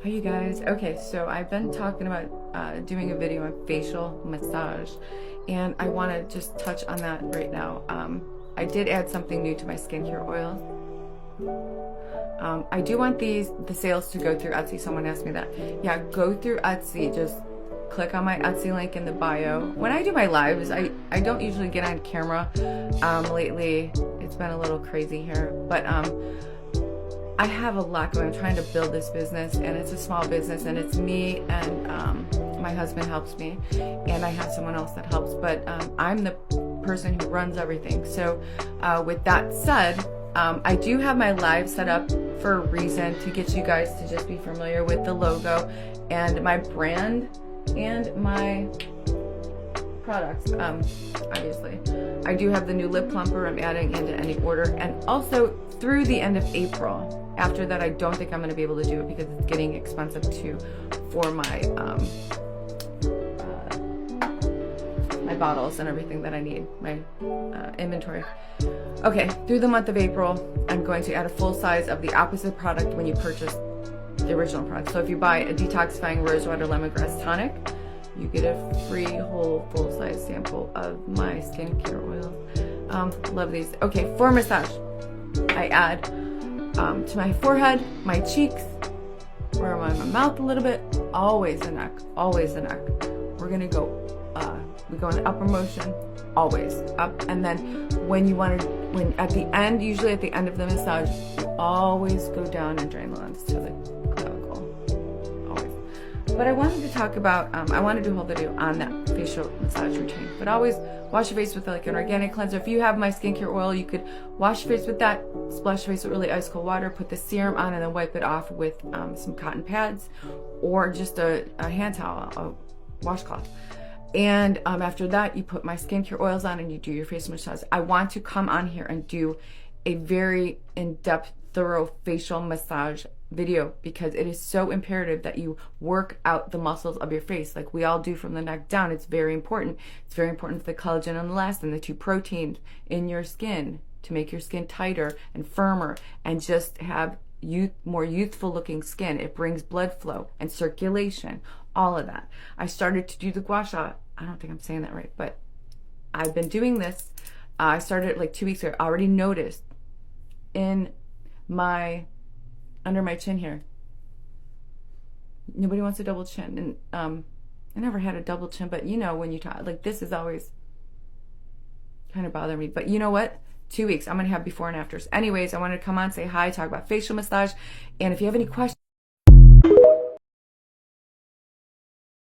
Hi you guys. Okay, so I've been talking about doing a video on facial massage, and I want to just touch on that right now. I did add something new to my skincare oils. I do want the sales to go through Etsy. Someone asked me that. Yeah, go through Etsy. Just click on my Etsy link in the bio. When I do my lives, I don't usually get on camera. Lately, it's been a little crazy here, but I have a lot going. I'm trying to build this business, and it's a small business, and it's me and my husband helps me, and I have someone else that helps, but I'm the person who runs everything. So with that said, I do have my live set up for a reason, to get you guys to just be familiar with the logo and my brand and my products. Obviously I do have the new lip plumper I'm adding into any order, and also through the end of April. After that, I don't think I'm going to be able to do it because it's getting expensive too for my my bottles and everything that I need, my inventory. Okay, through the month of April, I'm going to add a full size of the opposite product when you purchase the original product. So if you buy a detoxifying rosewater lemongrass tonic, you get a free whole full-size sample of my skincare oils. Love these. Okay, for massage, I add to my forehead, my cheeks, or my mouth a little bit, always the neck, always the neck. We're gonna go, we go in the upper motion, always up, and then when you want to, when at the end, usually at the end of the massage, you always go down and drain the lymph to the clavicle, always. But I wanted to talk about, I want to do a whole video on that facial massage routine, but always wash your face with like an organic cleanser. If you have my skincare oil, you could wash your face with that, splash your face with really ice cold water, put the serum on, and then wipe it off with some cotton pads or just a hand towel, a washcloth. And after that, you put my skincare oils on and you do your face massage. I want to come on here and do a very in-depth, thorough facial massage video, because it is so imperative that you work out the muscles of your face like we all do from the neck down. It's very important. It's very important for the collagen and elastin, the two proteins in your skin, to make your skin tighter and firmer and just have more youthful looking skin. It brings blood flow and circulation, all of that. I started to do the gua sha. I don't think I'm saying that right, but I've been doing this. I started it like 2 weeks ago. I already noticed in my, under my chin here, nobody wants a double chin. And I never had a double chin, but you know, when you talk, like this is always kind of bothering me. But you know what? 2 weeks, I'm going to have before and afters. Anyways, I wanted to come on, say hi, talk about facial massage. And if you have any questions,